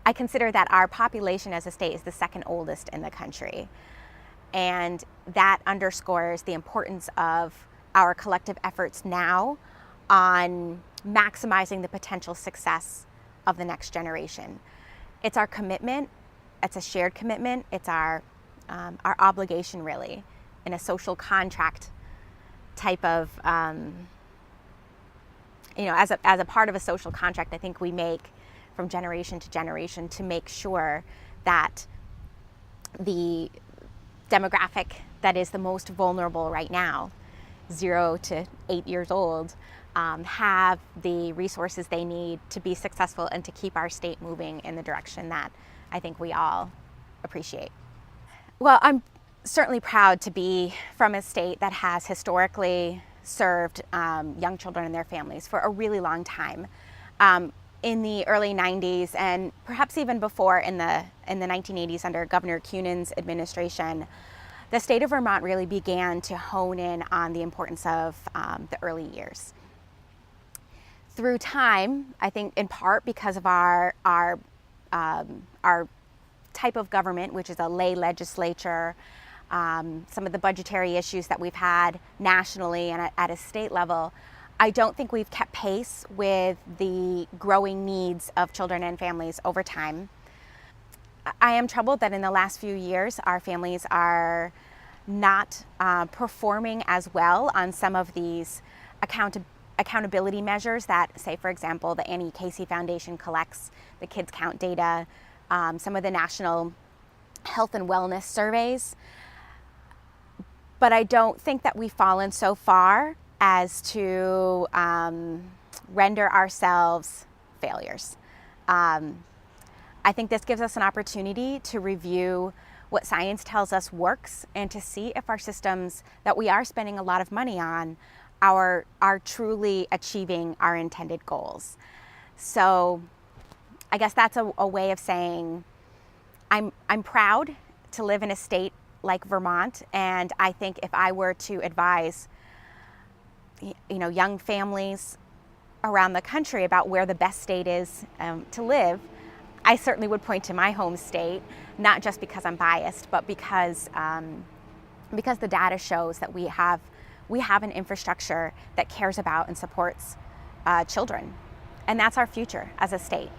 I consider that our population as a state is the second oldest in the country. And that underscores the importance of our collective efforts now on maximizing the potential success of the next generation. It's our commitment, it's a shared commitment, it's our obligation really, in a social contract type of, as a part of a social contract I think we make from generation to generation to make sure that the demographic that is the most vulnerable right now, 0 to 8 years old, have the resources they need to be successful and to keep our state moving in the direction that I think we all appreciate. Well, I'm certainly proud to be from a state that has historically served young children and their families for a really long time. In the early 90s and perhaps even before in the 1980s under Governor Cunan's administration, the state of Vermont really began to hone in on the importance of the early years. Through time, I think in part because of our type of government, which is a lay legislature, some of the budgetary issues that we've had nationally and at a state level, I don't think we've kept pace with the growing needs of children and families over time. I am troubled that in the last few years, our families are not performing as well on some of these accountability measures that, say, for example, the Annie Casey Foundation collects the Kids Count data, some of the national health and wellness surveys. But I don't think that we've fallen so far as to render ourselves failures. I think this gives us an opportunity to review what science tells us works and to see if our systems that we are spending a lot of money on are truly achieving our intended goals. So I guess that's a way of saying I'm proud to live in a state like Vermont, and I think if I were to advise young families around the country about where the best state is to live, I certainly would point to my home state, not just because I'm biased, but because the data shows that we have an infrastructure that cares about and supports children. And that's our future as a state.